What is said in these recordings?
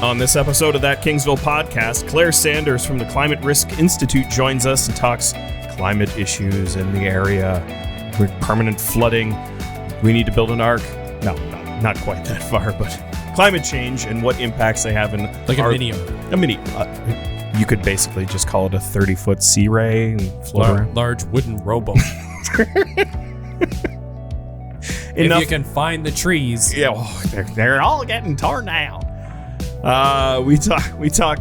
On this episode of That Kingsville Podcast, Claire Sanders from the Climate Risk Institute joins us and talks climate issues in the area, with permanent flooding. We need to build an ark. No, not quite that far, but climate change and what impacts they have in like a mini ark. A mini. You could basically just call it a 30-foot Sea Ray and float around. Large wooden rowboat. If you can find the trees. Yeah, they're all getting torn down. We talk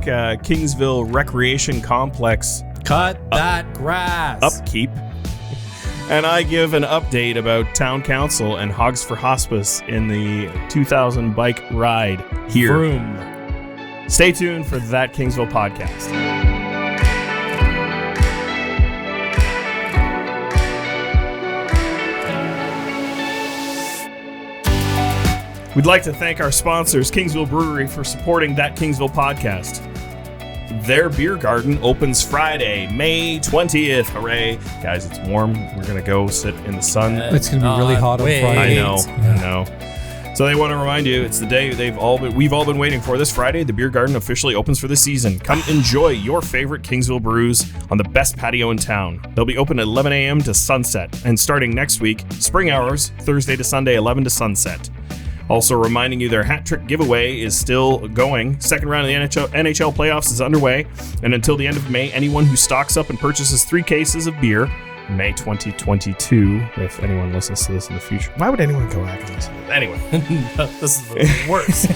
Kingsville Recreation Complex. Cut that grass. Upkeep. And I give an update about Town Council and Hogs for Hospice in the 2000 bike ride here. Vroom. Stay tuned for That Kingsville Podcast. We'd like to thank our sponsors, Kingsville Brewery, for supporting That Kingsville Podcast. Their beer garden opens Friday, May 20th. Hooray. Guys, it's warm. We're going to go sit in the sun. It's going to be really hot on Friday. I know. So they want to remind you, it's the day we've all been waiting for. This Friday, the beer garden officially opens for the season. Come enjoy your favorite Kingsville brews on the best patio in town. They'll be open at 11 a.m. to sunset. And starting next week, spring hours, Thursday to Sunday, 11 to sunset. Also reminding you their hat trick giveaway is still going. Second round of the NHL playoffs is underway. And until the end of May, anyone who stocks up and purchases 3 cases of beer, May 2022, if anyone listens to this in the future. Why would anyone go back and listen to this? Anyway. This is the worst.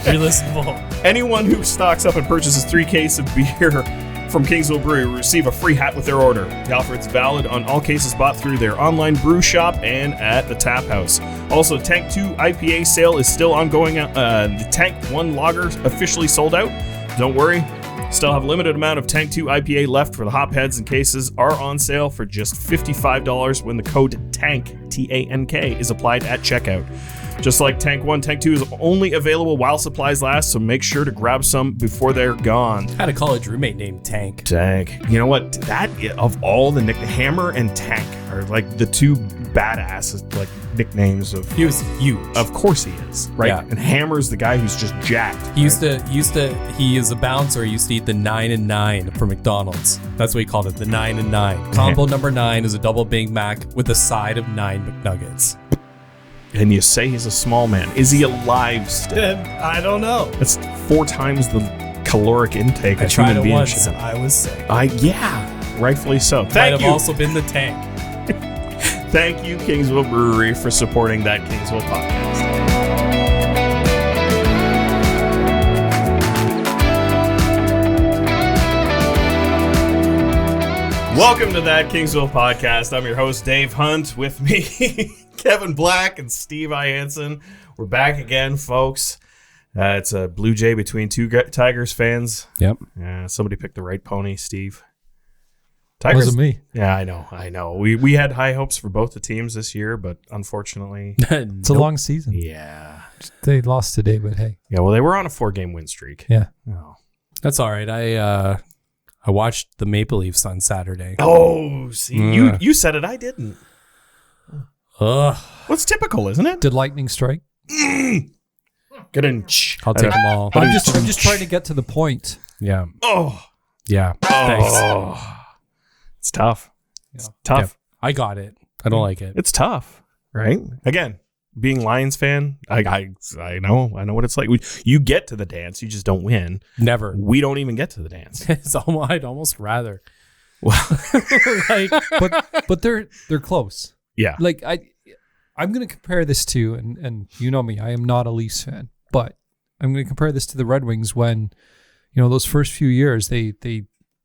Re-listenable. Anyone who stocks up and purchases 3 cases of beer from Kingsville Brewery will receive a free hat with their order. The offer is valid on all cases bought through their online brew shop and at the tap house. Also, Tank 2 IPA sale is still ongoing. The Tank 1 lager officially sold out. Don't worry, still have a limited amount of Tank 2 IPA left for the hopheads, and cases are on sale for just $55 when the code TANK, T-A-N-K, is applied at checkout. Just like Tank 1, Tank 2 is only available while supplies last, so make sure to grab some before they're gone. I had a college roommate named Tank. You know what? That, of all the Hammer and Tank are like the 2 badass like nicknames of. He was huge. Of course he is, right? Yeah. And Hammer's the guy who's just jacked. He is a bouncer. He used to eat the 9 and 9 for McDonald's. That's what he called it, the 9 and 9. Combo number 9 is a double Big Mac with a side of 9 McNuggets. And you say he's a small man. Is he alive still? I don't know. That's 4 times the caloric intake I a tried human it being once. should. I was sick. Yeah, rightfully so. Might have also been the Tank. Thank you, Kingsville Brewery, for supporting That Kingsville Podcast. Welcome to That Kingsville Podcast. I'm your host, Dave Hunt. With me, Kevin Black and Steve Ianson. We're back again, folks. It's a Blue Jay between 2 Tigers fans. Yep. Somebody picked the right pony, Steve. Tigers. Wasn't me. Yeah, I know. We had high hopes for both the teams this year, but unfortunately, it's a long season. Yeah. They lost today, but hey. Yeah, well, they were on a 4-game win streak. Yeah. Oh. That's all right. I watched the Maple Leafs on Saturday. Oh, see, you said it. I didn't. What's typical, isn't it? Did lightning strike? Get in. I'll take them all. I'm just trying to get to the point. Yeah. Oh. Yeah. Thanks. It's tough. It's tough. Yeah, I got it. I don't like it. It's tough, right? Again, being Lions fan, I know what it's like. You get to the dance, you just don't win. Never. We don't even get to the dance. I'd almost rather. Well, but they're close. Yeah. Like I'm going to compare this to, and you know me, I am not a Leafs fan, but I'm going to compare this to the Red Wings when, those first few years they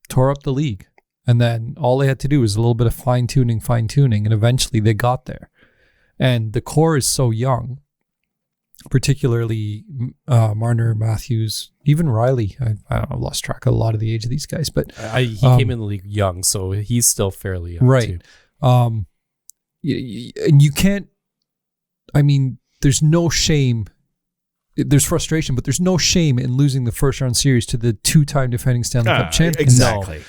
tore up the league, and then all they had to do was a little bit of fine tuning, and eventually they got there. And the core is so young, particularly Marner, Matthews, even Riley. I don't know, I've lost track of a lot of the age of these guys, but he came in the league young, so he's still fairly young, right? Too. And you can't. I mean, there's no shame there's frustration, but there's no shame in losing the first round series to the 2-time defending Stanley Cup champions. Exactly.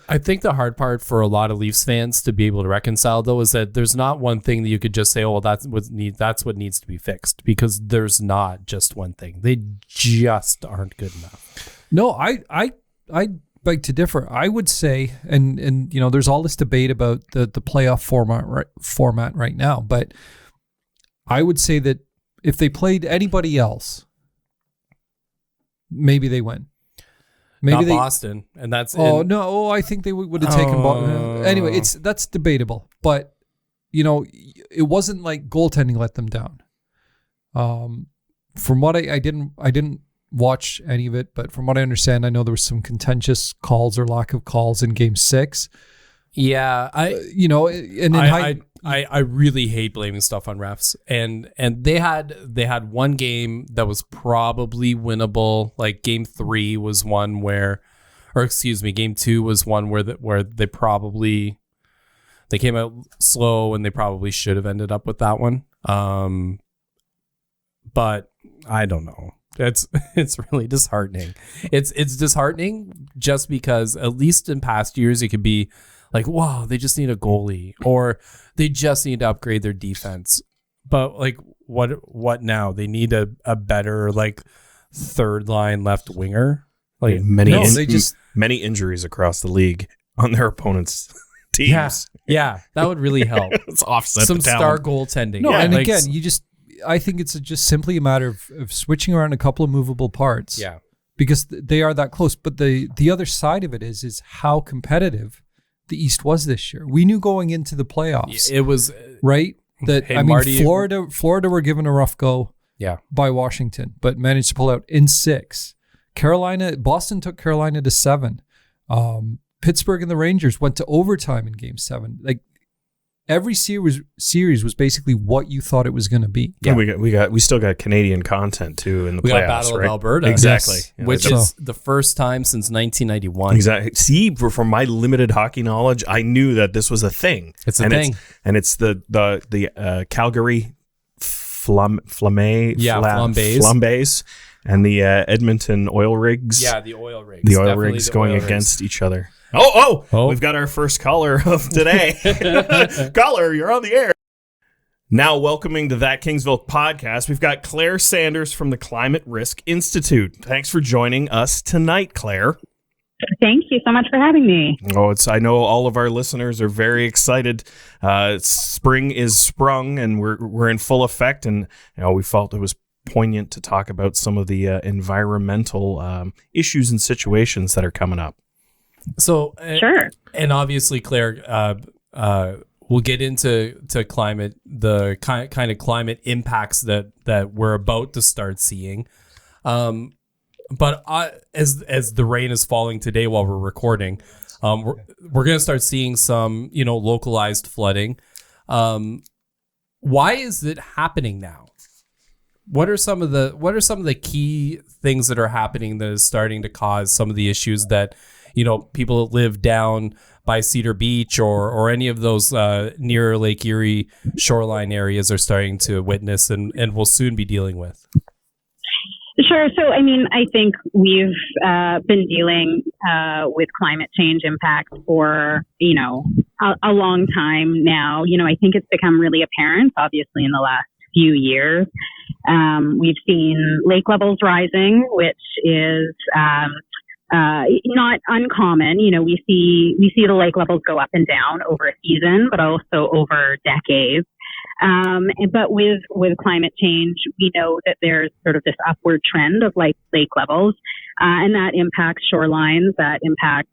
I think the hard part for a lot of Leafs fans to be able to reconcile, though, is that there's not one thing that you could just say, oh, well, that's what needs to be fixed, because there's not just one thing. They just aren't good enough. No, I beg to differ. I would say, and there's all this debate about the playoff format right now, but I would say that if they played anybody else, maybe they win. Maybe not Boston, and that's. I think they would have taken Boston. Anyway, that's debatable, but it wasn't like goaltending let them down. From what I didn't watch any of it, but from what I understand, I know there was some contentious calls or lack of calls in Game 6. Yeah, I really hate blaming stuff on refs, and they had one game that was probably winnable. Like Game 3 was one Game 2 was one where they came out slow and they probably should have ended up with that one. But I don't know. It's really disheartening. It's disheartening just because at least in past years it could be like, wow, they just need a goalie, or they just need to upgrade their defense. But like, what now? They need a better like third line left winger. Like many injuries across the league on their opponents' teams. Yeah, that would really help. It's offset some the star talent. goaltending. No, and again, I think it's just simply a matter of switching around a couple of movable parts. Yeah, because they are that close. But the other side of it is how competitive the East was this year. We knew going into the playoffs. It was right that Florida were given a rough go. Yeah. By Washington, but managed to pull out in 6. Boston took Carolina to 7. Pittsburgh and the Rangers went to overtime in Game 7. Like every series was basically what you thought it was going to be. Yeah, we still got Canadian content too in the playoffs. Got Battle of Alberta, exactly, yes, which is the first time since 1991. Exactly. See, from my limited hockey knowledge, I knew that this was a thing. It's a thing, it's the Calgary Flambeys and the Edmonton Oil Rigs. Yeah, the Oil Rigs. The Oil Rigs going against each other. Oh! We've got our first caller of today. Caller, you're on the air. Now welcoming to That Kingsville Podcast, we've got Claire Sanders from the Climate Risk Institute. Thanks for joining us tonight, Claire. Thank you so much for having me. I know all of our listeners are very excited. Spring is sprung and we're in full effect, and we felt it was poignant to talk about some of the environmental issues and situations that are coming up. So sure, and obviously, Claire, we'll get into climate, the kind of climate impacts that we're about to start seeing. But as the rain is falling today while we're recording, we're going to start seeing some localized flooding. Why is it happening now? What are some of the key things that are happening that is starting to cause some of the issues that people that live down by Cedar Beach or any of those near Lake Erie shoreline areas are starting to witness and will soon be dealing with? Sure. So, I think we've been dealing with climate change impacts for, a long time now. I think it's become really apparent, obviously, in the last few years. We've seen lake levels rising, which is not uncommon. We see the lake levels go up and down over a season, but also over decades. But with climate change, we know that there's sort of this upward trend of lake levels, and that impacts shorelines, that impacts,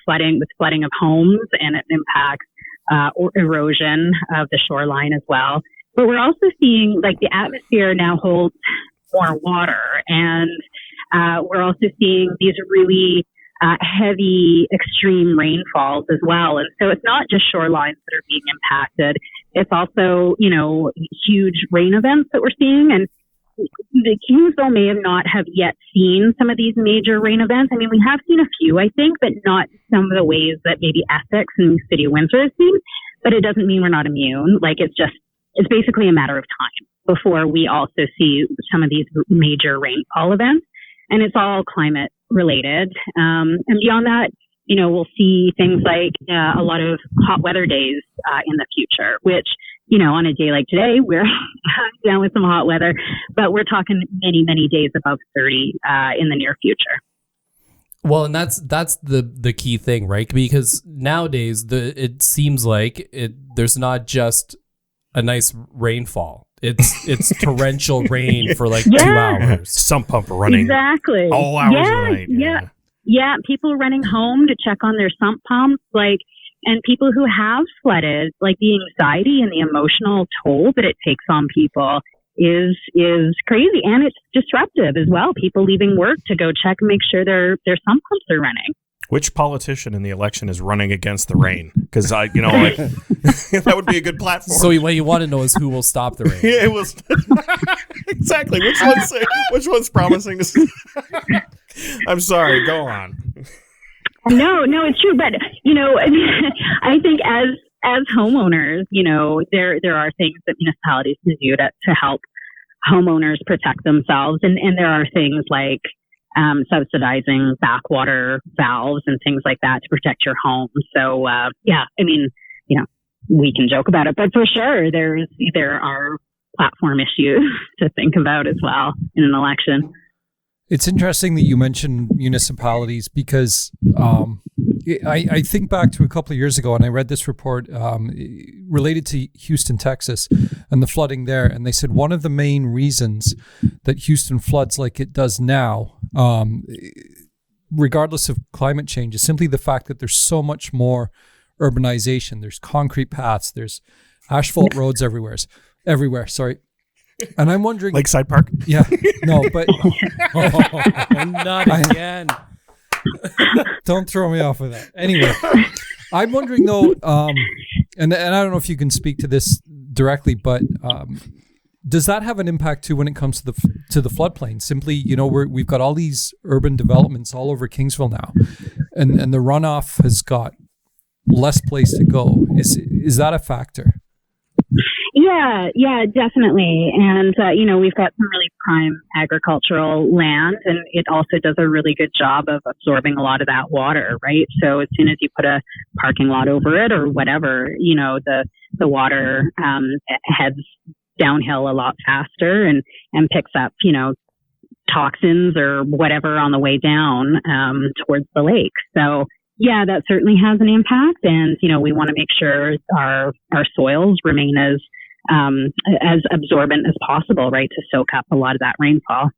flooding of homes, and it impacts erosion of the shoreline as well. But we're also seeing the atmosphere now holds more water, and we're also seeing these really heavy extreme rainfalls as well. And so it's not just shorelines that are being impacted. It's also, huge rain events that we're seeing. And the Kingsville may not have yet seen some of these major rain events. We have seen a few, I think, but not some of the ways that maybe Essex and the City of Windsor has seen. But it doesn't mean we're not immune. It's basically a matter of time before we also see some of these major rainfall events. And it's all climate related. And beyond that, we'll see things like a lot of hot weather days in the future, which, on a day like today, we're down with some hot weather, but we're talking many, many days above 30 in the near future. Well, and that's the key thing, right? Because nowadays it seems like there's not just a nice rainfall. It's torrential rain for like 2 hours. Sump pump running exactly all hours of the night. Yeah, people running home to check on their sump pumps, and people who have flooded, like the anxiety and the emotional toll that it takes on people is crazy, and it's disruptive as well. People leaving work to go check and make sure their sump pumps are running. Which politician in the election is running against the rain? Because that would be a good platform. So what you want to know is who will stop the rain. Yeah, it was exactly. Which one's promising to? I'm sorry. Go on. No, it's true. But I think as homeowners, there are things that municipalities can do to help homeowners protect themselves, and there are things like subsidizing backwater valves and things like that to protect your home. So, we can joke about it, but for sure there are platform issues to think about as well in an election. It's interesting that you mentioned municipalities because I think back to a couple of years ago and I read this report related to Houston, Texas, and the flooding there. And they said one of the main reasons that Houston floods like it does now, regardless of climate change, is simply the fact that there's so much more urbanization. There's concrete paths. There's asphalt roads everywhere. Sorry. And I'm wondering, Lakeside Park. Yeah, no, but not again. Don't throw me off of that. Anyway, I'm wondering though, and I don't know if you can speak to this directly, but does that have an impact too when it comes to the floodplain? Simply, we've got all these urban developments all over Kingsville now, and the runoff has got less place to go. Is that a factor? Yeah, definitely. And, we've got some really prime agricultural land, and it also does a really good job of absorbing a lot of that water, right? So as soon as you put a parking lot over it or whatever, the water heads downhill a lot faster and picks up, toxins or whatever on the way down towards the lake. So, yeah, that certainly has an impact. And, we want to make sure our soils remain as absorbent as possible, right, to soak up a lot of that rainfall.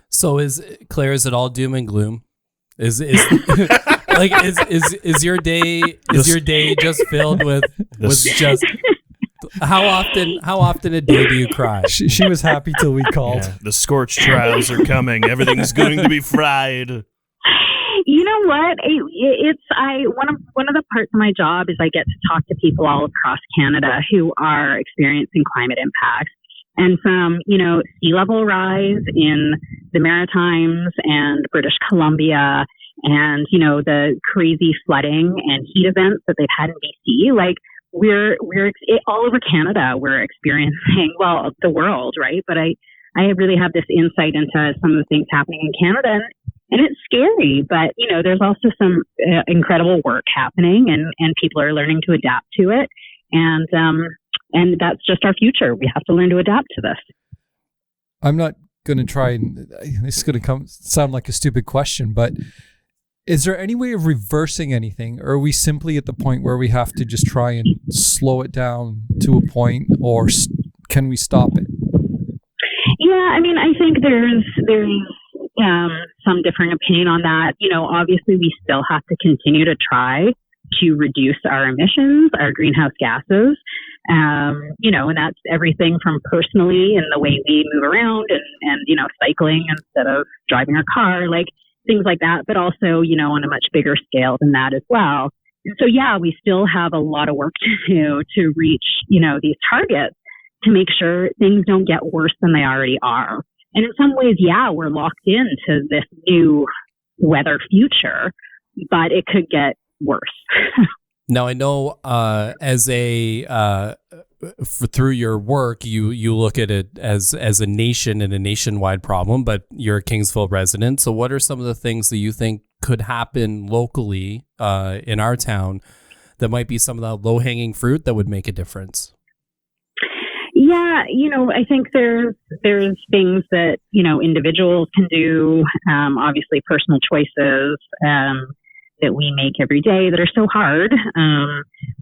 So is it all doom and gloom? Is your day just filled with just how often a day do you cry? She was happy till we called. Yeah, the scorched trials are coming. Everything's going to be fried. You know what? One of the parts of my job is I get to talk to people all across Canada who are experiencing climate impacts. And from, sea level rise in the Maritimes and British Columbia and, the crazy flooding and heat events that they've had in BC, we're all over Canada, we're experiencing, well, the world, right? But I really have this insight into some of the things happening in Canada. And it's scary, but, there's also some incredible work happening and people are learning to adapt to it. And that's just our future. We have to learn to adapt to this. I'm not going to try and this is going to sound like a stupid question, but is there any way of reversing anything? Or are we simply at the point where we have to just try and slow it down to a point, or can we stop it? Yeah, I think there's some differing opinion on that. Obviously we still have to continue to try to reduce our emissions, our greenhouse gases. And that's everything from personally in the way we move around and cycling instead of driving our car, things like that, but also, on a much bigger scale than that as well. And so, yeah, we still have a lot of work to do to reach, these targets to make sure things don't get worse than they already are. And in some ways, yeah, we're locked into this new weather future, but it could get worse. Now, I know as a through your work, you look at it as a nation and a nationwide problem, but you're a Kingsville resident. So what are some of the things that you think could happen locally in our town that might be some of the low-hanging fruit that would make a difference? Yeah, I think there's things that, individuals can do, obviously personal choices that we make every day that are so hard.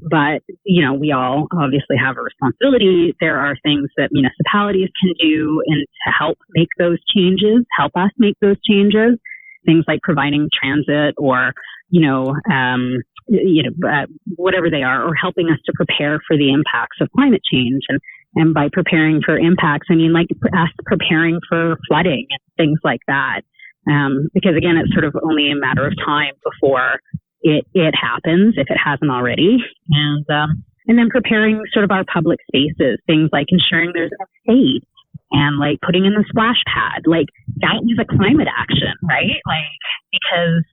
But, we all obviously have a responsibility. There are things that municipalities can do and to help us make those changes. Things like providing transit or, whatever they are, or helping us to prepare for the impacts of climate change. And by preparing for impacts, I mean, like us preparing for flooding and things like that. Because again, it's sort of only a matter of time before it happens, if it hasn't already. And then preparing sort of our public spaces, things like ensuring there's enough shade and like putting in the splash pad. Like that was a climate action, right? Like, because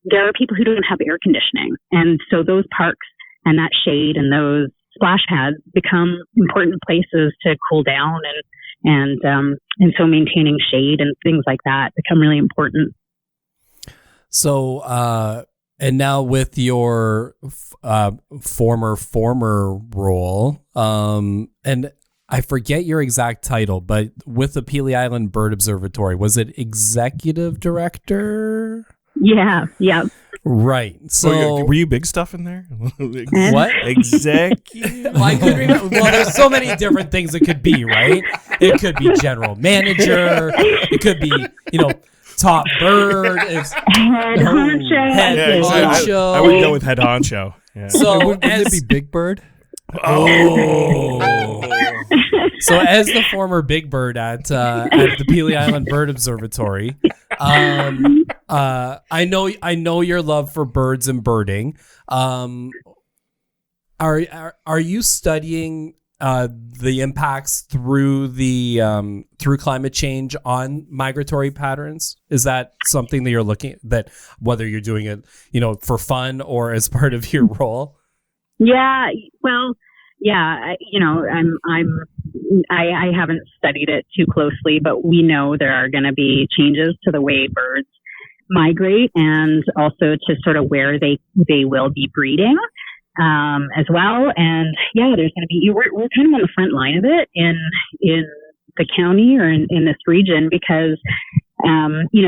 there are people who don't have air conditioning. And so those parks and that shade and those splash pads become important places to cool down, and so maintaining shade and things like that become really important. So, and now with your former role, and I forget your exact title, but with the Pelee Island Bird Observatory, was it executive director? Yeah. Right. So were you big stuff in there? What? Executive? Well, I could remember. Well, there's so many different things it could be, right? It could be general manager. It could be, top bird. It's head honcho. Head honcho. I would go with head honcho. Yeah. So wouldn't it be Big Bird? Oh. So as the former Big Bird at the Pelee Island Bird Observatory, I know your love for birds and birding. Are you studying the impacts through climate change on migratory patterns? Is that something that you're looking at, whether you're doing it, for fun or as part of your role? Yeah, well, yeah, I haven't studied it too closely, but we know there are going to be changes to the way birds migrate, and also to sort of where they will be breeding as well. And yeah, there's going to be, we're kind of on the front line of it in the county or in this region, because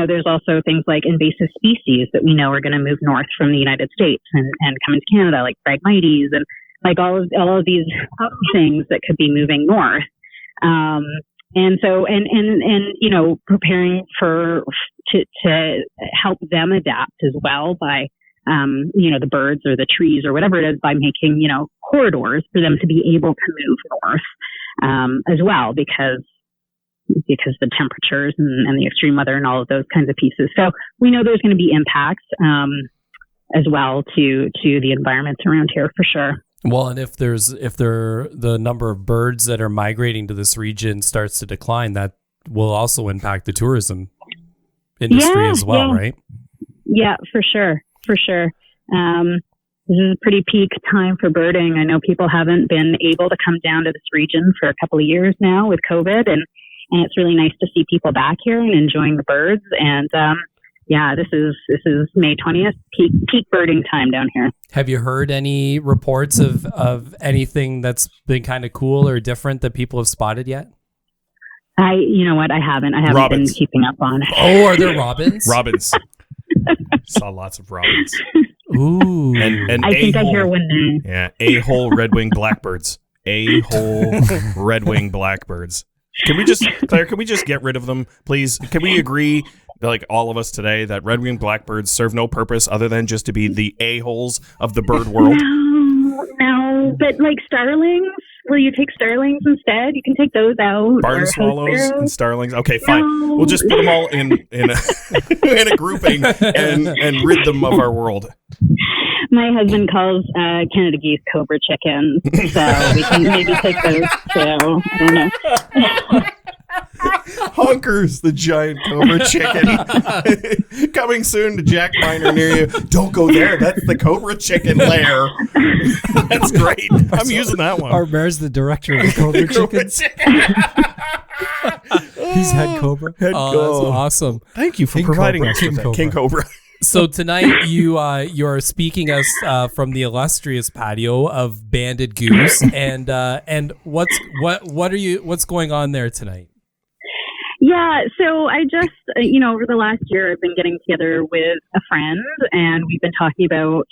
there's also things like invasive species that we know are going to move north from the United States and come into Canada, like Phragmites and like all of these other things that could be moving north. And so, preparing to help them adapt as well by, the birds or the trees or whatever it is, by making, corridors for them to be able to move north, as well, because the temperatures and the extreme weather and all of those kinds of pieces. So we know there's going to be impacts, as well to the environments around here for sure. Well, and if the number of birds that are migrating to this region starts to decline, that will also impact the tourism industry as well, right? Yeah, for sure. This is a pretty peak time for birding. I know people haven't been able to come down to this region for a couple of years now with COVID, and it's really nice to see people back here and enjoying the birds. And this is May 20th, peak birding time down here. Have you heard any reports of anything that's been kind of cool or different that people have spotted yet? You know what? I haven't Robins. been keeping up on it. Oh, are there robins? Robins. Saw lots of robins. Ooh. And I think I hear one name. Yeah, A-hole red-winged blackbirds. A-hole red-winged blackbirds. Claire, can we just get rid of them, please? Can we agree, like all of us today, that red-winged blackbirds serve no purpose other than just to be the a-holes of the bird world? No, but like starlings, will you take starlings instead? You can take those out. Barn swallows and starlings. Okay, fine. No. We'll just put them all in a grouping and rid them of our world. My husband calls Canada geese cobra chickens, so we can maybe take those too. I don't know. Honkers, the giant cobra chicken. Coming soon to Jack Miner near you. Don't go there. That's the cobra chicken lair. That's great. I'm using that one. Our mayor's the director of the Cobra Chickens. He's head cobra. Head Oh, cobra. that's awesome. Thank you for King providing Cobra, us King with that. Cobra. King Cobra. So tonight you're speaking us from the illustrious patio of Banded Goose, and what's going on there tonight? Yeah, so I just, over the last year, I've been getting together with a friend, and we've been talking about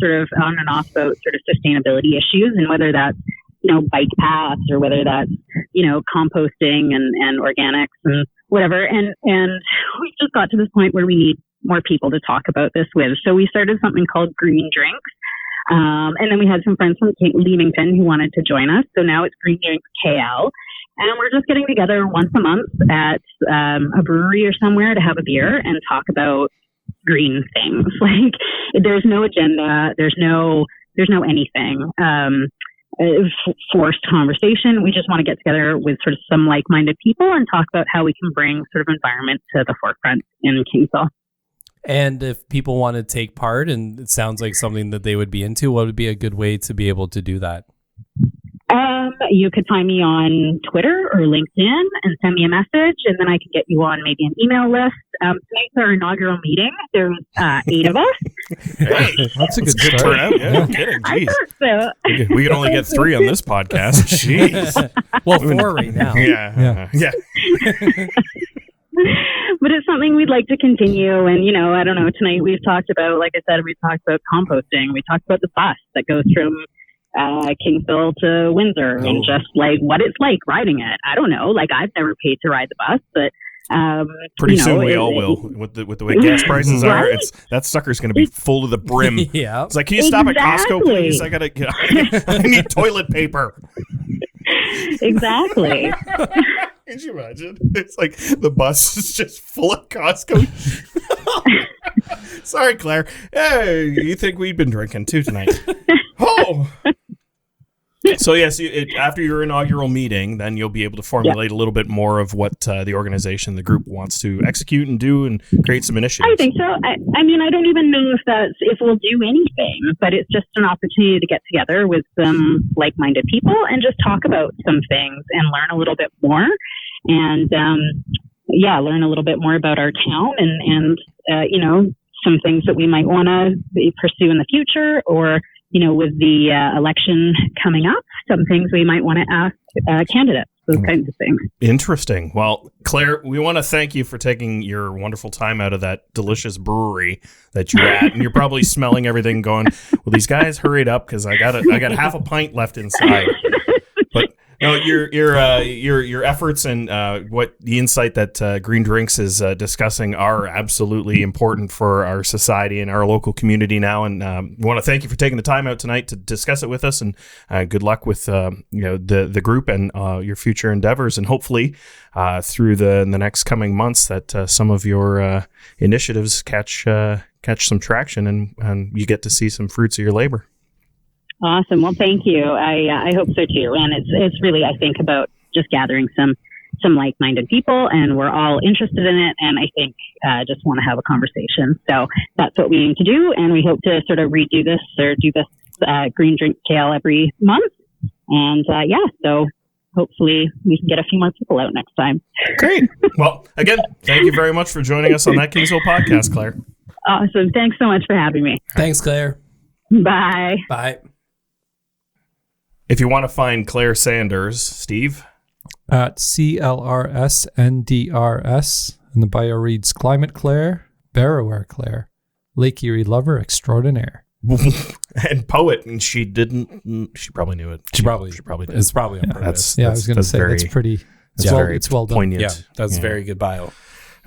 sort of on and off about sort of sustainability issues, and whether that's, bike paths or whether that's, composting and organics and whatever. And we just got to this point where we need more people to talk about this with. So we started something called Green Drinks. And then we had some friends from Leamington who wanted to join us. So now it's Green Drinks KL. And we're just getting together once a month at a brewery or somewhere to have a beer and talk about green things. Like, there's no agenda. There's no anything. Forced conversation. We just want to get together with sort of some like-minded people and talk about how we can bring sort of environment to the forefront in Kingsville. And if people want to take part, and it sounds like something that they would be into, what would be a good way to be able to do that? You could find me on Twitter or LinkedIn and send me a message, and then I can get you on maybe an email list. Tonight's our inaugural meeting. There's 8 of us. Hey, That's a good good start. turnout. Yeah, no kidding. I Jeez. thought so. We could only get 3 on this podcast. Jeez. Well, 4 right now. Yeah. But it's something we'd like to continue. And, I don't know, tonight we've talked about, like I said, we've talked about composting. We talked about the bus that goes from Kingsville to Windsor and just like what it's like riding it. I don't know. Like, I've never paid to ride the bus, but pretty soon we all will. With the way gas prices are, Right? that sucker's going to be full to the brim. Yeah. It's like, can you stop at Costco, Exactly. please? I need toilet paper. Exactly. Can you imagine? It's like the bus is just full of Costco. Sorry, Claire. Hey, you think we've been drinking too tonight? Oh. So yes, after your inaugural meeting, then you'll be able to formulate a little bit more of what the organization, the group wants to execute and do, and create some initiatives. I think so. I mean, I don't even know if we'll do anything, but it's just an opportunity to get together with some like-minded people and just talk about some things and learn a little bit more, and learn a little bit more about our town and some things that we might want to pursue in the future, or with the election coming up, some things we might want to ask candidates, those kinds of things. Interesting. Well, Claire, we want to thank you for taking your wonderful time out of that delicious brewery that you're at, and you're probably smelling everything going, well, these guys hurried up because I got half a pint left inside. But no, your efforts and what the insight that Green Drinks is discussing are absolutely important for our society and our local community now. And we want to thank you for taking the time out tonight to discuss it with us. And good luck with the group and your future endeavors. And hopefully through the next coming months that some of your initiatives catch some traction and you get to see some fruits of your labor. Awesome. Well, thank you. I hope so too. And it's really, I think, about just gathering some like-minded people, and we're all interested in it. And I think just want to have a conversation. So that's what we aim to do. And we hope to sort of redo this or do this Green Drink Kale every month. And so hopefully we can get a few more people out next time. Great. Well, again, thank you very much for joining us on That Kingsville Podcast, Claire. Awesome. Thanks so much for having me. Thanks, Claire. Bye. Bye. If you want to find Claire Sanders, Steve? At CLRSNDRS, and the bio reads Climate Claire, Barrower Claire, Lake Erie lover extraordinaire. And poet, and she probably knew it. She probably did. It's probably on purpose. I was going to say that's pretty. It's well done. Poignant. Yeah, that's very good bio.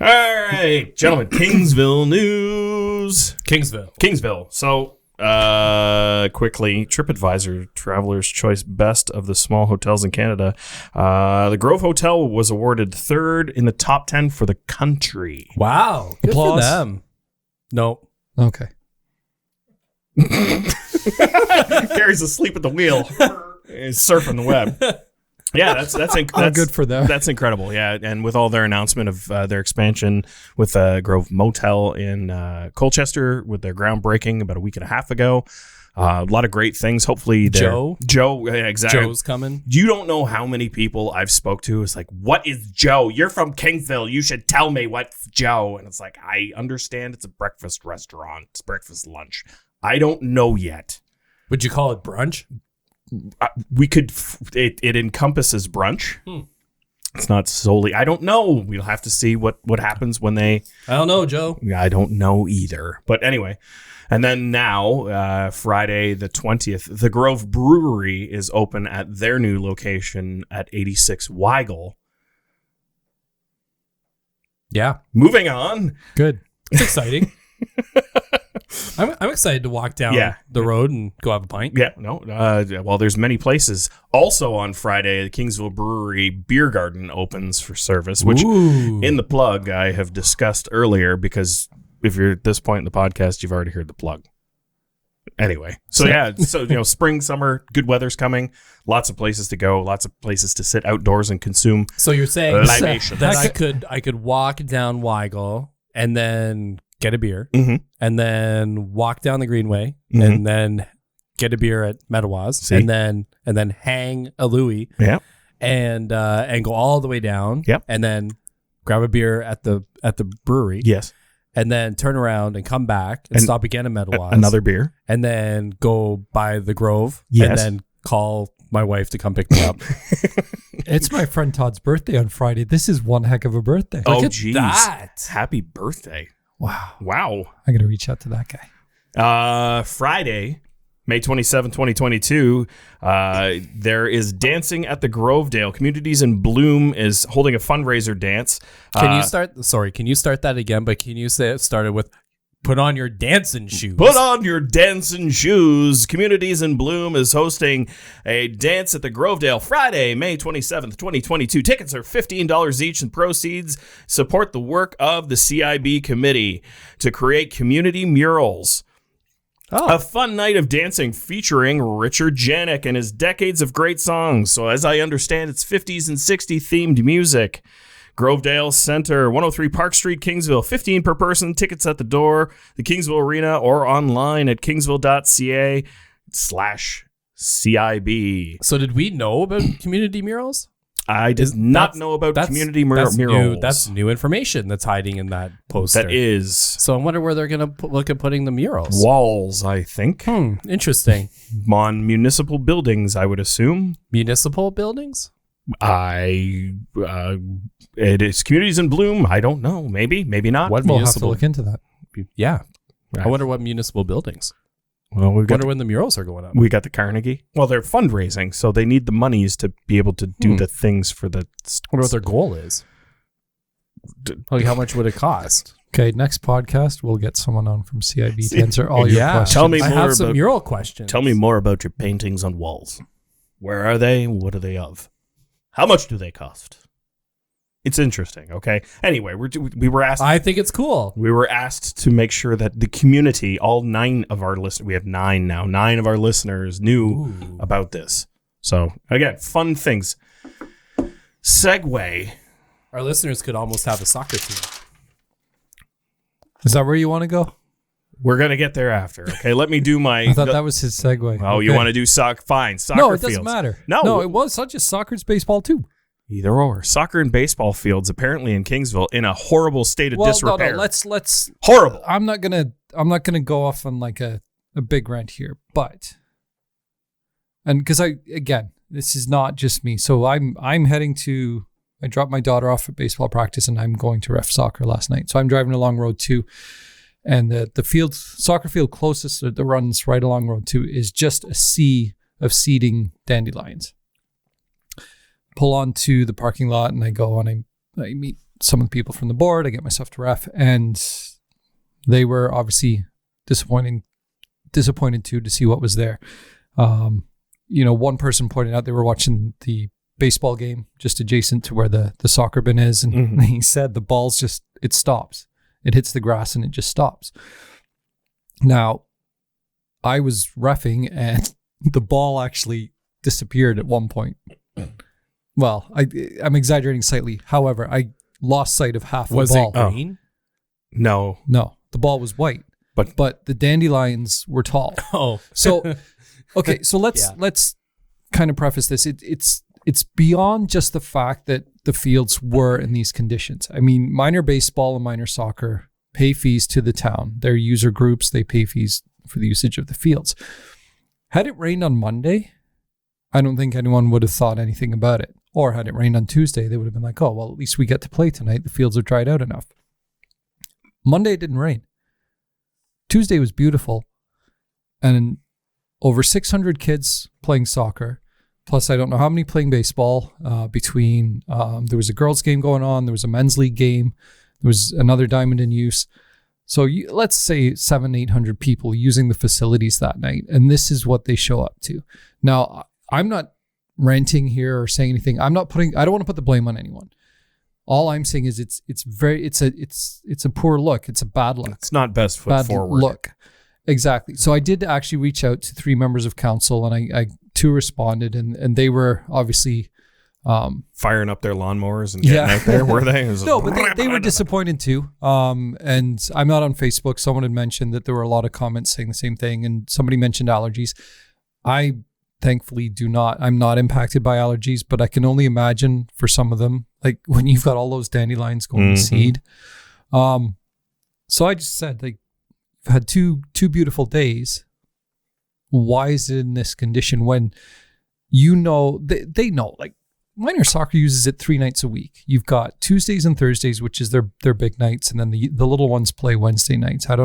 All right, gentlemen, Kingsville news. Kingsville. So, quickly, TripAdvisor Traveler's Choice Best of the Small Hotels in Canada. The Grove Hotel was awarded 3rd in the top 10 for the country. Wow. Good Applause. for them. No. Okay. Gary's asleep at the wheel. He's surfing the web. Yeah, that's good for them. That's incredible. Yeah, and with all their announcement of their expansion with Grove Motel in Colchester, with their groundbreaking about a week and a half ago, a lot of great things. Hopefully, Joe, yeah, exactly. Joe's coming. You don't know how many people I've spoke to. It's like, what is Joe? You're from Kingsville. You should tell me what's Joe. And it's like, I understand it's a breakfast restaurant. It's breakfast lunch. I don't know yet. Would you call it brunch? We could. It encompasses brunch. It's not solely. I don't know. We'll have to see what happens when they. I don't know, Joe. I don't know either. But anyway, and then now Friday the 20th, the Grove Brewery is open at their new location at 86 Weigel. Yeah. Moving on. Good. It's exciting. I'm excited to walk down the road and go have a pint. Yeah, no. Well, there's many places. Also on Friday, the Kingsville Brewery Beer Garden opens for service, which in the plug I have discussed earlier, because if you're at this point in the podcast, you've already heard the plug. Anyway, so spring, summer, good weather's coming. Lots of places to go. Lots of places to sit outdoors and consume. So you're saying libations. that I could walk down Weigel and then get a beer, and then walk down the Greenway, and then get a beer at Meadowas, and then hang a Louis, and go all the way down, and then grab a beer at the brewery, and then turn around and come back and stop again at Meadowas, another beer, and then go by the Grove, and then call my wife to come pick me up. It's my friend Todd's birthday on Friday. This is one heck of a birthday. Oh, geez. Happy birthday. Wow. I'm going to reach out to that guy. Friday, May 27, 2022, there is dancing at the Grovedale. Communities in Bloom is holding a fundraiser dance. Can you start that again? But can you say it started with put on your dancing shoes? Put on your dancing shoes. Communities in Bloom is hosting a dance at the Grovedale Friday, May 27th, 2022. Tickets are $15 each, and proceeds support the work of the CIB committee to create community murals. A fun night of dancing featuring Richard Janik and his decades of great songs. So as I understand, it's 50s and 60s themed music. Grovedale Center, 103 Park Street, Kingsville. $15 per person. Tickets at the door, the Kingsville Arena, or online at kingsville.ca/CIB. So did we know about community murals? I did not know about community murals. That's new information that's hiding in that poster. That is. So I wonder where they're going to look at putting the murals. Walls, I think. Interesting. On municipal buildings, I would assume. Municipal buildings? It is communities in Bloom. I don't know. Maybe not. We'll have to look into that. Yeah. Right. I wonder what municipal buildings. Well, when the murals are going up. We got the Carnegie. Well, they're fundraising, so they need the monies to be able to do the things for the. I wonder what their goal is. Like, how much would it cost? Okay, next podcast we'll get someone on from CIB to answer all your questions. Tell me more. I have some mural questions. Tell me more about your paintings on walls. Where are they? What are they of? How much do they cost? It's interesting, okay? Anyway, we were asked... I think it's cool. We were asked to make sure that the community, all 9 of our listeners... We have 9 now. 9 of our listeners knew about this. So, again, fun things. Segue. Our listeners could almost have a soccer team. Is that where you want to go? We're going to get there after. Okay, let me do my... I thought that was his segue. Oh, okay. You want to do soccer? Fine. Soccer fields. No, it doesn't matter. No, it was such as soccer. It's baseball too. Either or. Soccer and baseball fields apparently in Kingsville in a horrible state of disrepair. No. Let's horrible. I'm not gonna go off on like a big rant here, but because this is not just me. So I'm heading to. I dropped my daughter off at baseball practice, and I'm going to ref soccer last night. So I'm driving along Road 2, and the soccer field closest that runs right along Road 2 is just a sea of seeding dandelions. Pull onto the parking lot, and I go and I meet some of the people from the board. I get myself to ref, and they were obviously disappointed too to see what was there. One person pointed out they were watching the baseball game just adjacent to where the soccer bin is, and he said the ball's it stops. It hits the grass and it just stops. Now, I was reffing, and the ball actually disappeared at one point. Well, I'm exaggerating slightly. However, I lost sight of half Was the ball. it green? No. No, the ball was white, but the dandelions were tall. Oh, So, okay, so let's kind of preface this. It's beyond just the fact that the fields were in these conditions. I mean, minor baseball and minor soccer pay fees to the town. They're user groups. They pay fees for the usage of the fields. Had it rained on Monday, I don't think anyone would have thought anything about it. Or had it rained on Tuesday, they would have been like, oh, well, at least we get to play tonight. The fields are dried out enough. Monday, it didn't rain. Tuesday was beautiful. And over 600 kids playing soccer. Plus, I don't know how many playing baseball. Between there was a girls' game going on. There was a men's league game. There was another diamond in use. So let's say 700-800 people using the facilities that night. And this is what they show up to. Now, I'm not ranting here or saying anything. I don't want to put the blame on anyone. All I'm saying is it's a poor look. It's a bad look. It's not best foot forward. Look. Exactly. So I did actually reach out to 3 members of council, and I 2 responded, and they were obviously firing up their lawnmowers and getting out there, were they? No, but they were disappointed too. And I'm not on Facebook. Someone had mentioned that there were a lot of comments saying the same thing, and somebody mentioned allergies. I thankfully I'm not impacted by allergies, but I can only imagine for some of them, like when you've got all those dandelions going to seed. So I just said, like, I've had two beautiful days. Why is it in this condition when they know, like, minor soccer uses it 3 nights a week. You've got Tuesdays and Thursdays, which is their big nights, and then the little ones play Wednesday nights. I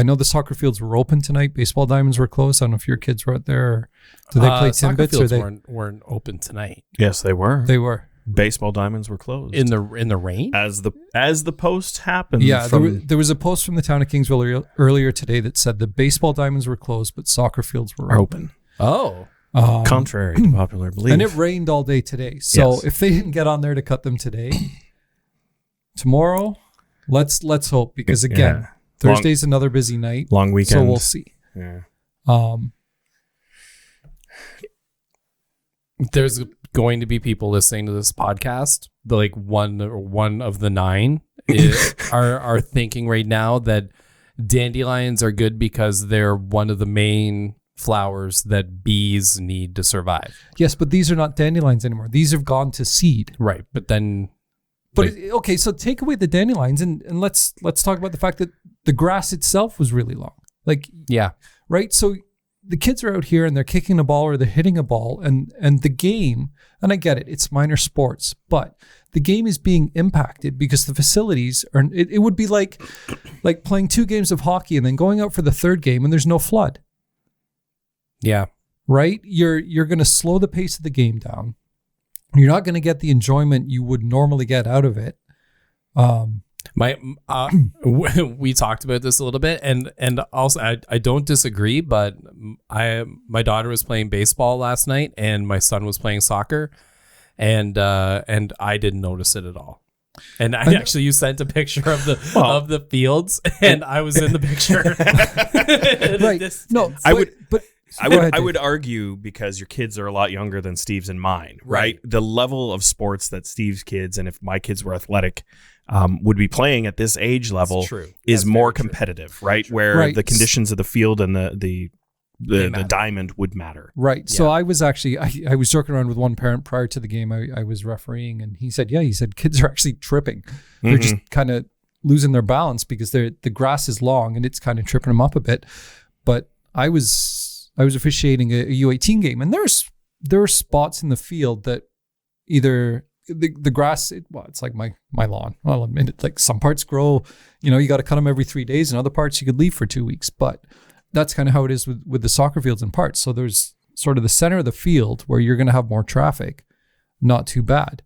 know the soccer fields were open tonight. Baseball diamonds were closed. I don't know if your kids were out there. Or do they play Timbits? Soccer fields weren't open tonight. Yes, they were. They were. Baseball diamonds were closed in the rain as the post happened. Yeah, there was a post from the town of Kingsville earlier today that said the baseball diamonds were closed, but soccer fields were open. Oh, contrary to popular belief. And it rained all day today. So if they didn't get on there to cut them today, tomorrow, let's hope, because again, Thursday's another busy night. Long weekend. So we'll see. Yeah. There's going to be people listening to this podcast. Like one of the 9 are thinking right now that dandelions are good because they're one of the main flowers that bees need to survive. Yes, but these are not dandelions anymore. These have gone to seed. Right, but then... okay, so take away the dandelions and let's talk about the fact that the grass itself was really long. Like, yeah, right? So the kids are out here and they're kicking a ball or they're hitting a ball, and the game, and I get it, it's minor sports, but the game is being impacted because the facilities are, it would be like playing 2 games of hockey and then going out for the 3rd game and there's no flood. Yeah. Right? You're going to slow the pace of the game down. You're not going to get the enjoyment you would normally get out of it. We talked about this a little bit, and also I don't disagree, but my daughter was playing baseball last night and my son was playing soccer, and I didn't notice it at all. And you sent a picture of the fields, and I was in the picture. Right? No, I would argue, because your kids are a lot younger than Steve's and mine, right? The level of sports that Steve's kids, and if my kids were athletic, would be playing at this age level is more competitive, right? Where the conditions of the field and the diamond would matter. Right. Yeah. So I was actually, I was joking around with one parent prior to the game I was refereeing, and he said kids are actually tripping. They're just kind of losing their balance because the grass is long and it's kind of tripping them up a bit. But I was officiating a U18 game, and there are spots in the field that either the grass, it's like my lawn. I'll admit it, like some parts grow, you got to cut them every 3 days, and other parts you could leave for 2 weeks. But that's kind of how it is with the soccer fields in parts. So there's sort of the center of the field where you're going to have more traffic, not too bad.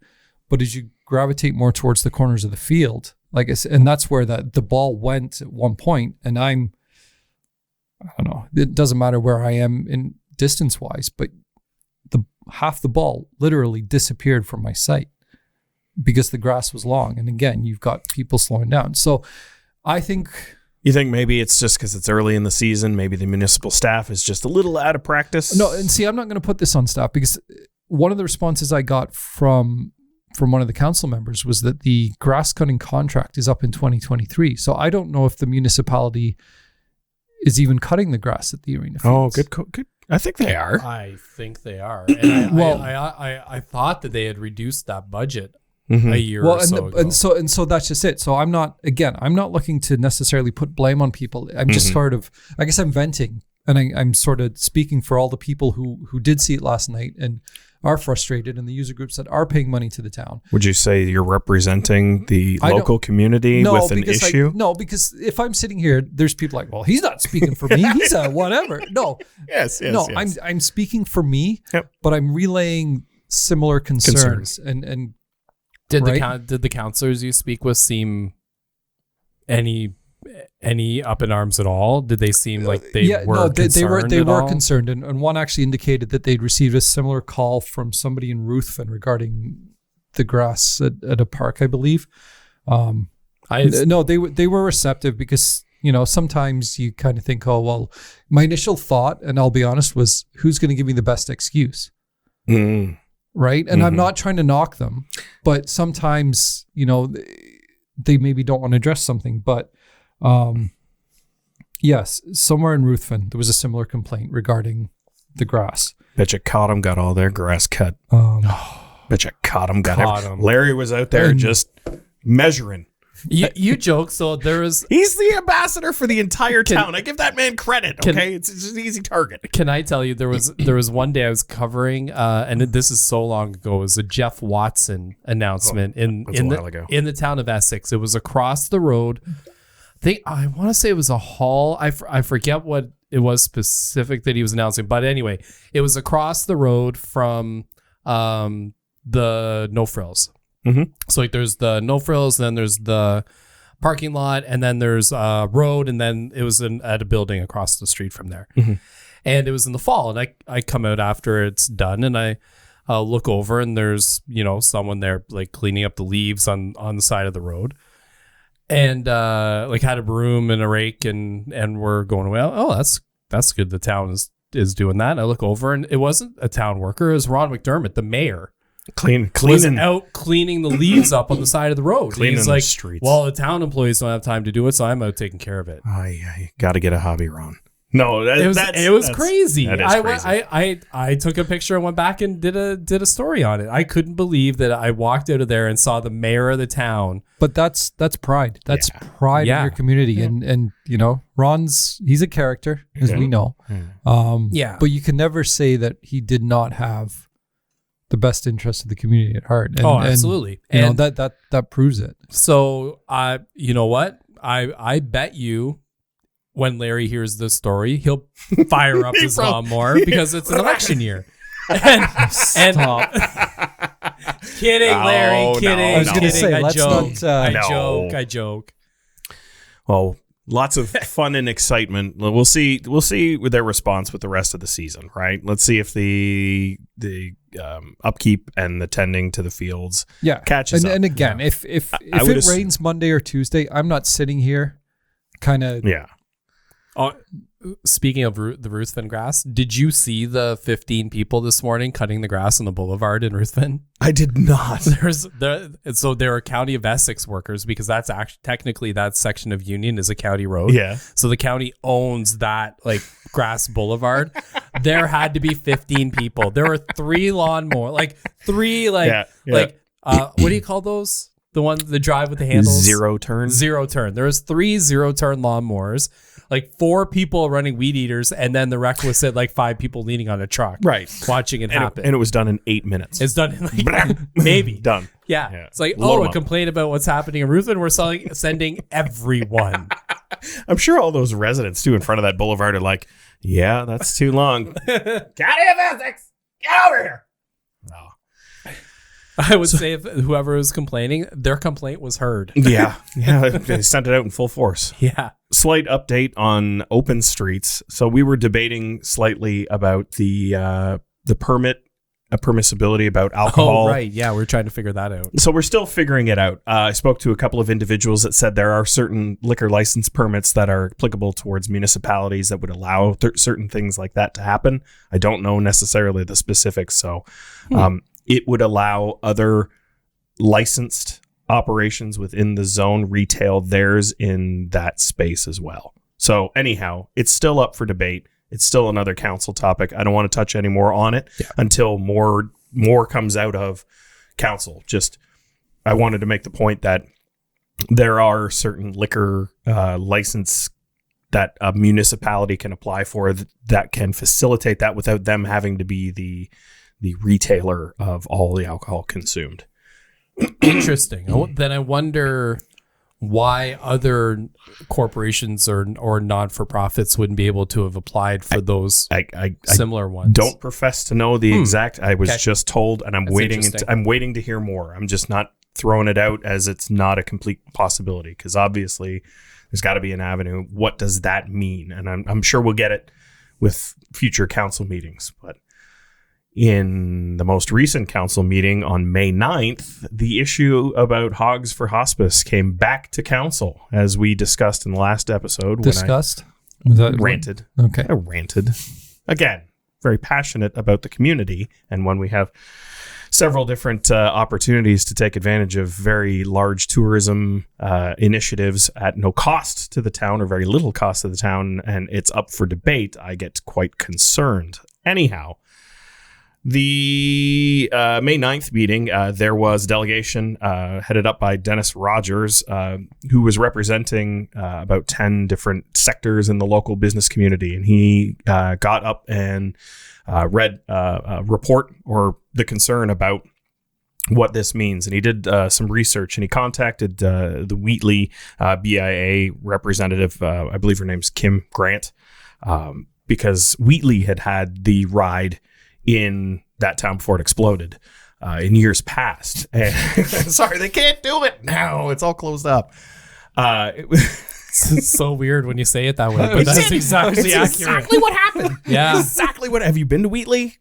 But as you gravitate more towards the corners of the field, like I said, and that's where the ball went at one point, and I don't know, it doesn't matter where I am in distance wise, but half the ball literally disappeared from my sight because the grass was long. And again, you've got people slowing down. So I think... You think maybe it's just because it's early in the season, maybe the municipal staff is just a little out of practice? No, and see, I'm not going to put this on staff because one of the responses I got from one of the council members was that the grass cutting contract is up in 2023. So I don't know if the municipality is even cutting the grass at the arena fields. Oh, good. I think they are. I think they are. And I thought that they had reduced that budget a year or so ago. And so that's just it. So I'm not looking to necessarily put blame on people. I'm just sort of, I guess I'm venting, and I'm sort of speaking for all the people who did see it last night and are frustrated, and the user groups that are paying money to the town. Would you say you're representing the local community with an issue? No, because if I'm sitting here, there's people like, well, he's not speaking for me. He's a whatever. No. Yes. I'm speaking for me, but I'm relaying similar concerns. And did the counselors you speak with seem any up in arms at all? Did they seem like they were concerned? They were concerned, and one actually indicated that they'd received a similar call from somebody in Ruthven regarding the grass at a park, I believe. They were receptive, because sometimes you kind of think, oh well, my initial thought, and I'll be honest, was who's going to give me the best excuse, right? And I'm not trying to knock them, but sometimes they maybe don't want to address something, but. Yes, somewhere in Ruthven, there was a similar complaint regarding the grass. Betcha caught him, got all their grass cut. Betcha caught him, got him. Larry was out there just measuring. You joke, so there is... He's the ambassador for the entire town. I give that man credit, okay? It's just an easy target. Can I tell you, there was one day I was covering, and this is so long ago, it was a Jeff Watson announcement in the town of Essex. It was across the road. I want to say it was a hall. I forget what it was specific that he was announcing. But anyway, it was across the road from the No Frills. So there's the No Frills, then there's the parking lot, and then there's a road, and then it was at a building across the street from there. And it was in the fall, and I come out after it's done, and I look over, and there's someone there like cleaning up the leaves on the side of the road. And had a broom and a rake, and we're going away. Oh, that's good. The town is doing that. And I look over, and it wasn't a town worker. It was Ron McDermott, the mayor, cleaning, was out cleaning the leaves up on the side of the road. Cleaning He's the like, streets. well, the town employees don't have time to do it, so I'm out taking care of it. I got to get a hobby, Ron. No, it was crazy. That is crazy. I took a picture and went back and did a story on it. I couldn't believe that I walked out of there and saw the mayor of the town. But that's pride. That's pride in your community, and he's a character, as we know. But you can never say that he did not have the best interest of the community at heart. Absolutely. And that proves it. So you know what? I bet you, when Larry hears this story, he'll fire up his lawnmower because it's an election year. Stop. Kidding, Larry. Kidding. I was going to say, I joke. Well, lots of fun and excitement. We'll see with their response with the rest of the season, right? Let's see if the upkeep and the tending to the fields catches up. And again, if it rains Monday or Tuesday, I'm not sitting here kind of Speaking of the Ruthven grass, did you see the 15 people this morning cutting the grass on the boulevard in Ruthven? I did not. So there are County of Essex workers, because that's actually technically that section of Union is a county road. Yeah. So the county owns that grass boulevard. There had to be 15 people. There were 3 lawnmowers, what do you call those? The ones that drive with the handles? Zero turn. There was 3 zero-turn lawnmowers, 4 people running weed eaters, and then the requisite 5 people leaning on a truck, right, watching it happen. And it was done in 8 minutes. It's done in maybe done. Yeah. It's a complaint about what's happening in Ruthven. We're sending everyone. I'm sure all those residents too in front of that boulevard are like, yeah, that's too long. County of Essex, get over here. Oh. I would say if whoever was complaining, their complaint was heard. Yeah. They sent it out in full force. Yeah. Slight update on open streets. So we were debating slightly about the permit a permissibility about alcohol. Oh, right. Yeah, we're trying to figure that out. So we're still figuring it out. I spoke to a couple of individuals that said there are certain liquor license permits that are applicable towards municipalities that would allow certain things like that to happen. I don't know necessarily the specifics. So it would allow other licensed operations within the zone retail theirs in that space as well. So anyhow, it's still up for debate. It's still another council topic. I don't want to touch any more on it until more comes out of council. Just, I wanted to make the point that there are certain liquor license that a municipality can apply for that can facilitate that without them having to be the retailer of all the alcohol consumed. Interesting. Then I wonder why other corporations or non-for-profits wouldn't be able to have applied for those similar ones. Don't profess to know the exact. I was just told, and I'm That's waiting to hear more. I'm just not throwing it out as it's not a complete possibility, because obviously there's got to be an avenue. What does that mean? And I'm sure we'll get it with future council meetings. But in the most recent council meeting on May 9th, the issue about Hogs for Hospice came back to council, as we discussed in the last episode. Discussed? Was that ranted. Okay. I ranted. Again, very passionate about the community. And when we have several different opportunities to take advantage of very large tourism initiatives at no cost to the town, or very little cost to the town, and it's up for debate, I get quite concerned. Anyhow, the May 9th meeting, there was a delegation headed up by Dennis Rogers, who was representing about 10 different sectors in the local business community. And he got up and read a report or the concern about what this means. And he did some research, and he contacted the Wheatley BIA representative. I believe her name's Kim Grant, because Wheatley had the ride in that town before it exploded in years past. And sorry, they can't do it now. It's all closed up. It's so weird when you say it that way, but that's exactly accurate. Exactly what happened. Yeah. Exactly what. Have you been to Wheatley?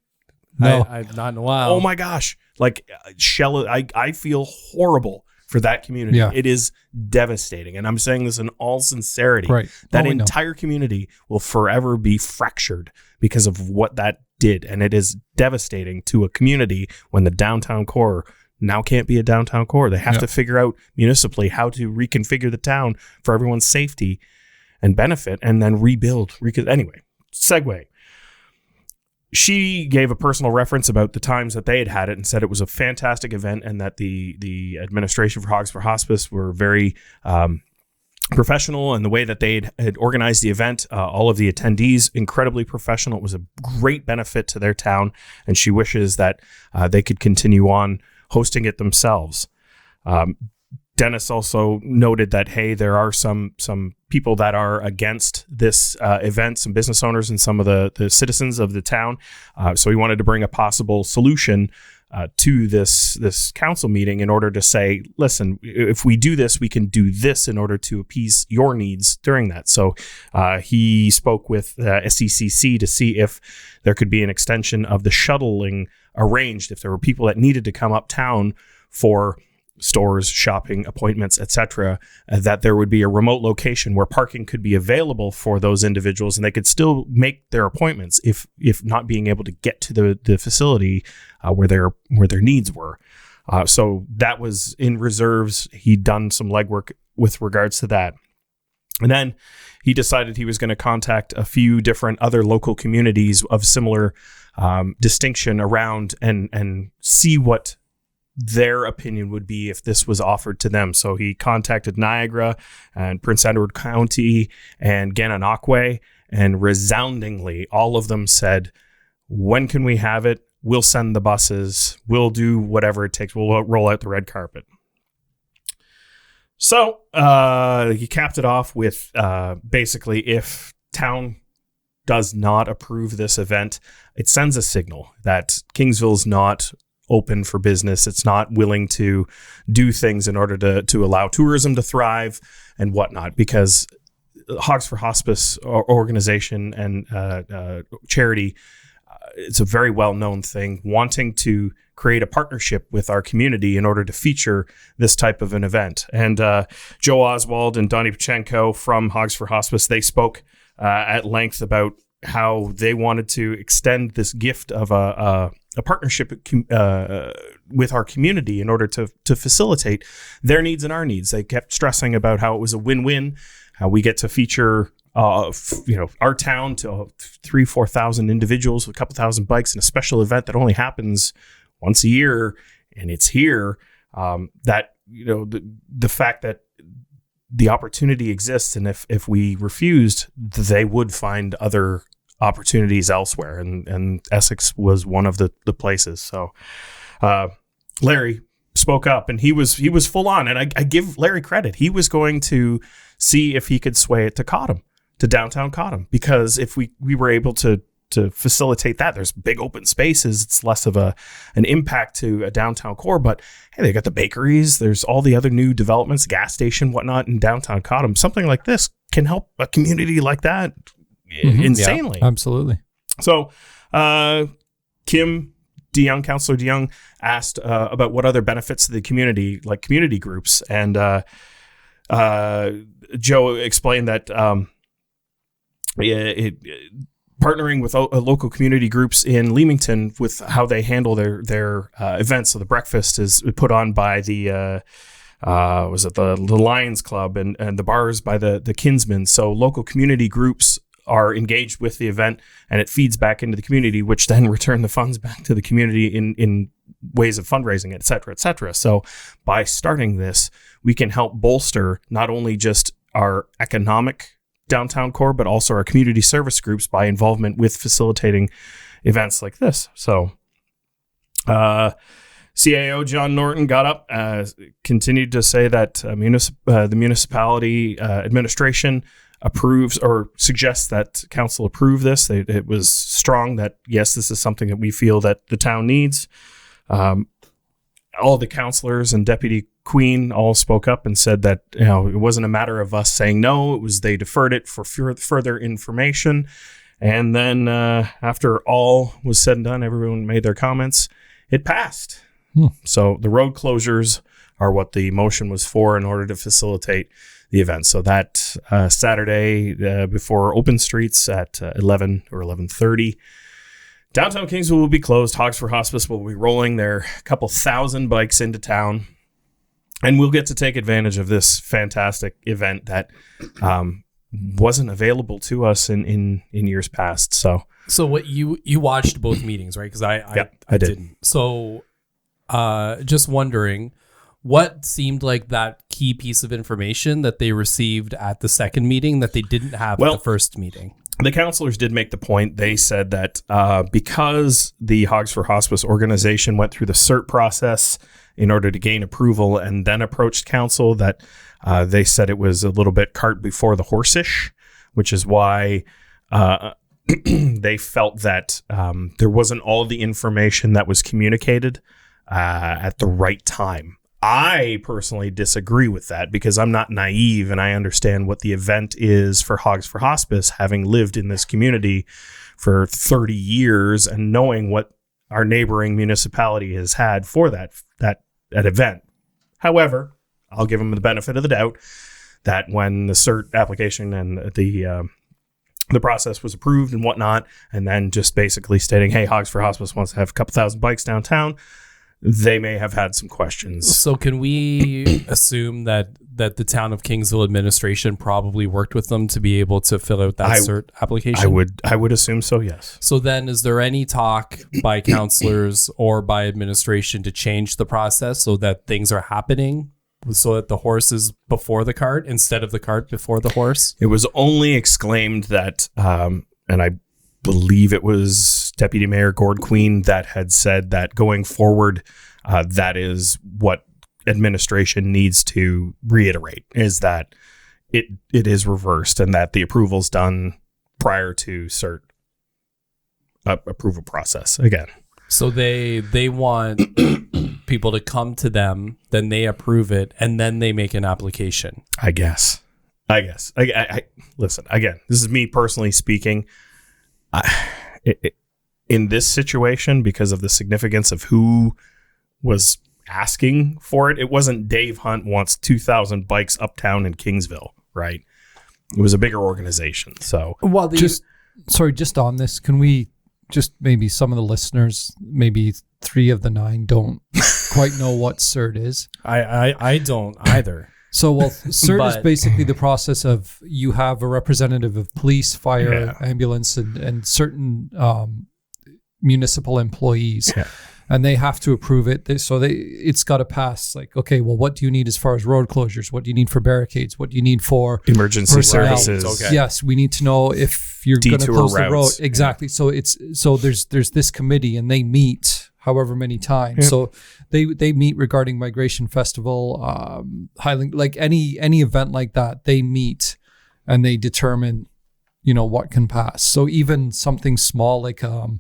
No, I've not in a while. Oh my gosh. Like I feel horrible for that community. Yeah. It is devastating. And I'm saying this in all sincerity. Right. That entire community will forever be fractured because of what that did. And it is devastating to a community when the downtown core now can't be a downtown core. They have to figure out municipally how to reconfigure the town for everyone's safety and benefit, and then rebuild. Anyway, segue. She gave a personal reference about the times that they had it and said it was a fantastic event, and that the administration for Hogs for Hospice were very professional, and the way that they had organized the event, all of the attendees, incredibly professional. It was a great benefit to their town, and she wishes that they could continue on hosting it themselves. Dennis also noted that, hey, there are some people that are against this event, some business owners and some of the citizens of the town. So he wanted to bring a possible solution to this council meeting in order to say, listen, if we do this, we can do this in order to appease your needs during that. So he spoke with SECC to see if there could be an extension of the shuttling arranged, if there were people that needed to come uptown for stores, shopping, appointments, etc., that there would be a remote location where parking could be available for those individuals, and they could still make their appointments if not being able to get to the facility where their needs were. So that was in reserves. He'd done some legwork with regards to that. And then he decided he was going to contact a few different other local communities of similar distinction around and see what their opinion would be if this was offered to them. So he contacted Niagara and Prince Edward County and Gananoque, and resoundingly, all of them said, when can we have it? We'll send the buses. We'll do whatever it takes. We'll roll out the red carpet. So he capped it off with basically, if town does not approve this event, it sends a signal that Kingsville's not open for business. It's not willing to do things in order to allow tourism to thrive and whatnot, because Hogs for Hospice organization and charity it's a very well-known thing, wanting to create a partnership with our community in order to feature this type of an event. And Joe Oswald and Donnie Pachenko from Hogs for Hospice, they spoke at length about how they wanted to extend this gift of a partnership with our community in order to facilitate their needs and our needs. They kept stressing about how it was a win-win, how we get to feature our town to 3,000-4,000 individuals with a couple thousand bikes in a special event that only happens once a year, and it's here. That the fact that the opportunity exists, and if we refused, they would find other opportunities elsewhere, and Essex was one of the places. So Larry spoke up, and he was full on, and I give Larry credit. He was going to see if he could sway it to downtown Cottam, because if we were able to facilitate that, there's big open spaces. It's less of an impact to a downtown core, but hey, they got the bakeries. There's all the other new developments, gas station, whatnot in downtown Cottam. Something like this can help a community like that insanely. Yeah, absolutely. So, Kim DeYoung, Councillor DeYoung, asked about what other benefits to the community, like community groups, and Joe explained that partnering with local community groups in Leamington with how they handle their events. So the breakfast is put on by the Lions Club, and the bars by the Kinsmen. So local community groups are engaged with the event, and it feeds back into the community, which then return the funds back to the community in ways of fundraising, et cetera, et cetera. So by starting this, we can help bolster not only just our economic downtown core, but also our community service groups by involvement with facilitating events like this. So CAO John Norton got up, continued to say that the municipality administration approves or suggests that council approve this. It was strong that, yes, this is something that we feel that the town needs. All the councillors and Deputy Queen all spoke up and said that it wasn't a matter of us saying no. It was they deferred it for further information. And then after all was said and done, everyone made their comments. It passed. So the road closures are what the motion was for in order to facilitate the event. So that Saturday before open streets at 11 or 11:30, downtown Kingsville will be closed. Hogs for Hospice will be rolling their couple thousand bikes into town, and we'll get to take advantage of this fantastic event that wasn't available to us in years past. So what you watched both meetings, right? Because I didn't. So just wondering, what seemed like that key piece of information that they received at the second meeting that they didn't have at the first meeting? The councillors did make the point. They said that because the Hogs for Hospice organization went through the CERT process in order to gain approval and then approached council, that they said it was a little bit cart before the horse-ish, which is why they felt that there wasn't all the information that was communicated at the right time. I personally disagree with that because I'm not naive, and I understand what the event is for Hogs for Hospice, having lived in this community for 30 years and knowing what our neighboring municipality has had for that event. However, I'll give them the benefit of the doubt that when the CERT application and the process was approved and whatnot, and then just basically stating, hey, Hogs for Hospice wants to have a couple thousand bikes downtown, they may have had some questions. So can we assume that the town of Kingsville administration probably worked with them to be able to fill out that CERT application? I would assume so, yes. So then is there any talk by councillors or by administration to change the process so that things are happening, so that the horse is before the cart instead of the cart before the horse? It was only exclaimed that, and I believe it was Deputy Mayor Gord Queen that had said that going forward, that is what administration needs to reiterate, is that it is reversed and that the approval's done prior to CERT approval process again. So they want people to come to them, then they approve it, and then they make an application. I guess. I listen, again, this is me personally speaking. in this situation, because of the significance of who was asking for it, it wasn't Dave Hunt wants 2,000 bikes uptown in Kingsville, right? It was a bigger organization. So, Well, just on this, can we just, maybe some of the listeners, maybe 3 of the 9 don't quite know what CERT is. I don't either. So, well, CERT is But- basically the process of, you have a representative of police, fire, ambulance, and certain municipal employees. Yeah. And they have to approve it. It's got to pass. Like, okay, well, what do you need as far as road closures? What do you need for barricades? What do you need for emergency personnel? services. Okay. Yes, we need to know if you're going to Detour close the road. routes. Exactly. So there's this committee, and they meet however many times. Yeah. So they meet regarding Migration Festival, Highland, like any event like that. They meet and they determine, what can pass. So even something small like a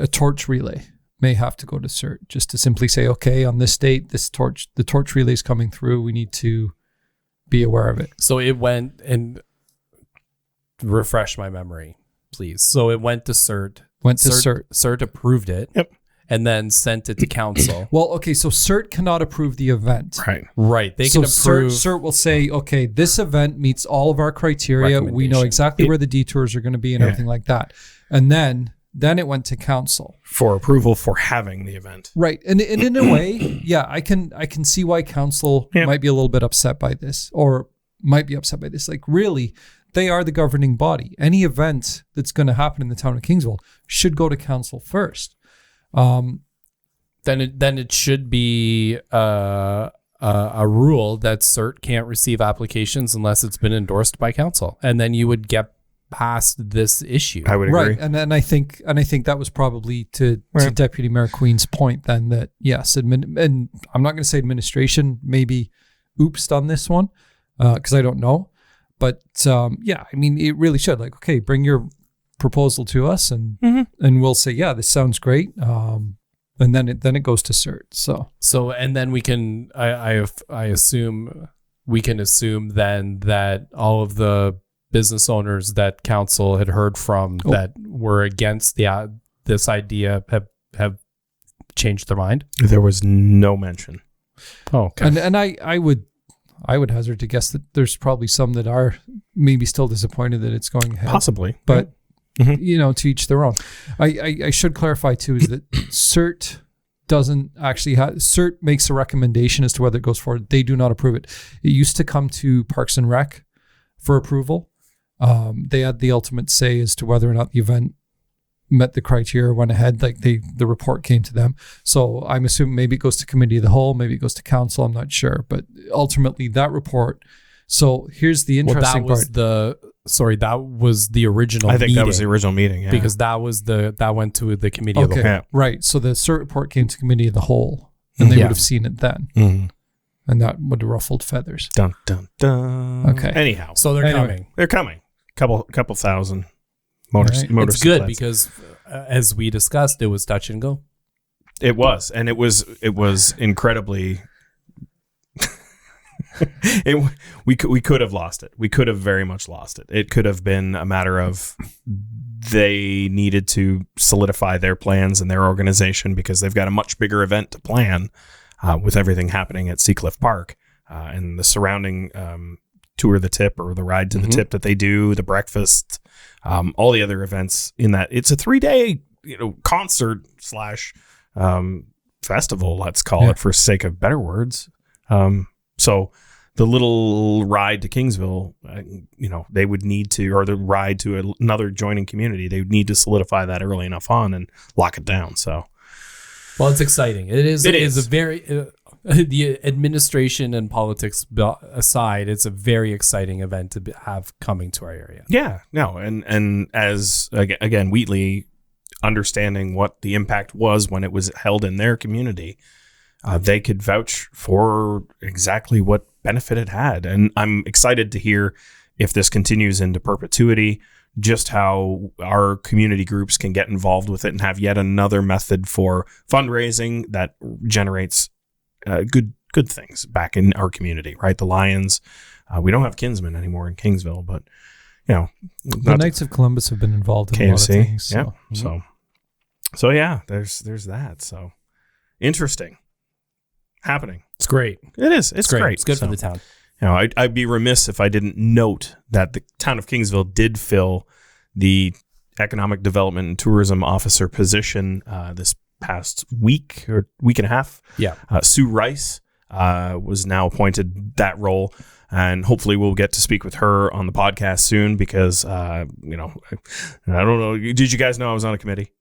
torch relay may have to go to CERT, just to simply say, okay, on this date, the torch relay is coming through. We need to be aware of it. So it went, and refresh my memory, please. So it went to CERT. CERT approved it. Yep. And then sent it to council. Well, okay, so CERT cannot approve the event. Right. Right. They can approve. CERT will say, okay, this event meets all of our criteria. We know exactly where the detours are going to be and everything like that. And then it went to council For approval for having the event. Right. And in a way, yeah, I can see why council might be a little bit upset by this, or might be upset by this. Like, really, they are the governing body. Any event that's going to happen in the town of Kingsville should go to council first. Then it should be a rule that CERT can't receive applications unless it's been endorsed by council, and then you would get past this issue. I would agree. Right. And I think that was probably to Deputy Mayor Queen's point then, that yes, and I'm not going to say administration maybe oopsed on this one, because I don't know. But I mean, it really should. Like, okay, bring your proposal to us, and we'll say, yeah, this sounds great. And then it goes to CERT. So and then we can, I assume we can assume then that all of the business owners that council had heard from that were against this idea have changed their mind. There was no mention. Oh, okay. And I would hazard to guess that there's probably some that are maybe still disappointed that it's going ahead. Possibly. But to each their own. I should clarify too, is that CERT doesn't actually have, CERT makes a recommendation as to whether it goes forward. They do not approve it. It used to come to Parks and Rec for approval. They had the ultimate say as to whether or not the event met the criteria, went ahead, like the report came to them. So I'm assuming maybe it goes to committee of the whole, maybe it goes to council, I'm not sure. But ultimately that report, so here's the interesting part. That was the original I think meeting, that was the original meeting, yeah. because that went to the committee of the whole. Yeah. Right. So the CERT report came to committee of the whole, and they would have seen it then. Mm-hmm. And that would have ruffled feathers. Dun, dun, dun. Okay. Anyhow. So they're coming. They're coming. Couple thousand Right. motorcycles. It's good because, as we discussed, it was touch and go. It was, and it was incredibly. We could have lost it. We could have very much lost it. It could have been a matter of they needed to solidify their plans and their organization because they've got a much bigger event to plan with everything happening at Seacliff Park and the surrounding tour the tip or the ride to the tip that they do, the breakfast, all the other events in that. It's a 3-day concert / festival, let's call it, for sake of better words. So the little ride to Kingsville, they would need to, or the ride to another joining community, they would need to solidify that early enough on and lock it down. So, well, it's exciting. It is a very, the administration and politics aside, it's a very exciting event to have coming to our area. Yeah, no. And as again, Wheatley, understanding what the impact was when it was held in their community, they could vouch for exactly what benefit it had. And I'm excited to hear if this continues into perpetuity, just how our community groups can get involved with it and have yet another method for fundraising that generates good things back in our community, right? The Lions, we don't have Kinsmen anymore in Kingsville, but The Knights of Columbus have been involved in a lot of KFC. things. So. Yeah. So yeah, there's that. So interesting. Happening. It's great. It is. It's great. It's good So, for the town. I'd be remiss if I didn't note that the town of Kingsville did fill the economic development and tourism officer position this past week or week and a half. Yeah. Sue Rice was now appointed that role, and hopefully we'll get to speak with her on the podcast soon because, I don't know. Did you guys know I was on a committee?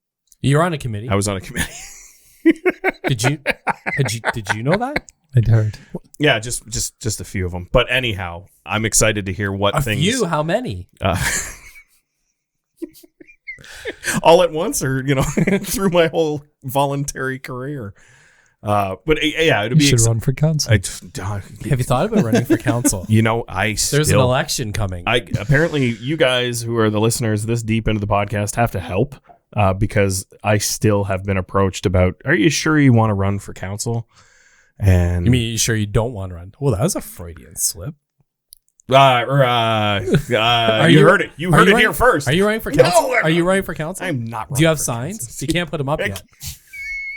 You're on a committee. I was on a committee. Did you know that? I'd heard. Yeah, just a few of them. But anyhow, I'm excited to hear what things. A few? How many? All at once, or through my whole voluntary career. But yeah, it'd be. You should run for council. Have you thought about running for council? There's an election coming. Apparently, you guys who are the listeners this deep into the podcast have to help because I still have been approached about. Are you sure you want to run for council? And you mean you sure you don't want to run? Well, that was a Freudian slip. You heard it. You heard it here first. Are you running for council? No, Are you running for council? I'm not. Do you have signs? You can't put them up yet.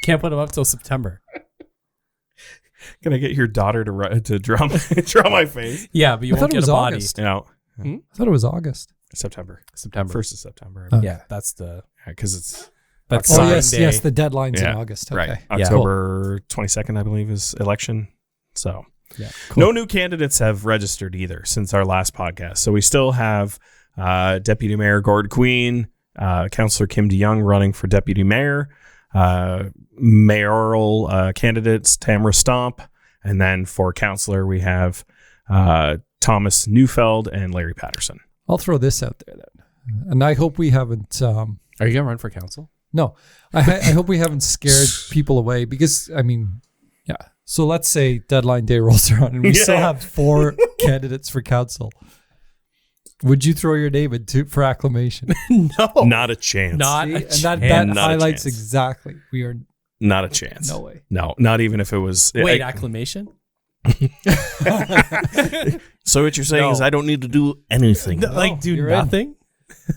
Can't put them up till September. Can I get your daughter to draw my face? Yeah, but you won't get a body. August. No, I thought it was August. September. 1st of September. Yeah, that's the because it's. That's Oh sign yes, day. yes. The deadline's in August. Okay. Right. Yeah. October 22nd, I believe, is election. So Yeah. Cool. No new candidates have registered either since our last podcast. So we still have Deputy Mayor Gord Queen, Councillor Kim DeYoung running for Deputy Mayor, mayoral candidates Tamara Stomp, and then for Councillor we have Thomas Neufeld and Larry Patterson. I'll throw this out there then, and I hope we haven't. Are you gonna run for council? No, I hope we haven't scared people away because yeah. So let's say deadline day rolls around and we still have 4 candidates for council. Would you throw your name in for acclamation? No, Not a chance. not See? a And chance. that Not a highlights chance. exactly. We are Not a chance. no way. No, not even if it was. Wait, acclamation? So what you're saying is I don't need to do anything. Like do you're in. nothing?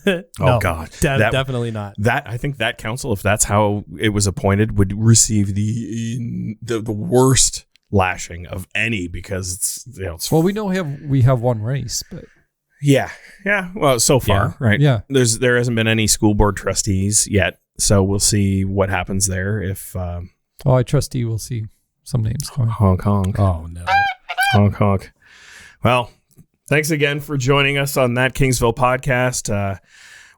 Oh No, God, definitely not. That I think that council, if that's how it was appointed, would receive the worst lashing of any because it's Well, we have one race, but yeah. Well, so far, right? Yeah. There hasn't been any school board trustees yet, so we'll see what happens there. If I trust you will see some names coming. honk honk Oh no. honk honk. Well, thanks again for joining us on That Kingsville Podcast.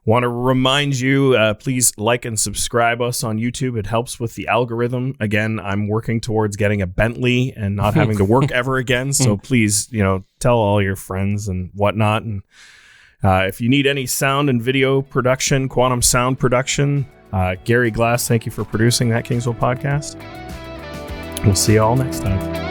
Want to remind you, please like and subscribe us on YouTube. It helps with the algorithm. Again, I'm working towards getting a Bentley and not having to work ever again. So please, tell all your friends and whatnot. And if you need any sound and video production, Quantum Sound Production, Gary Glass, thank you for producing That Kingsville Podcast. We'll see you all next time.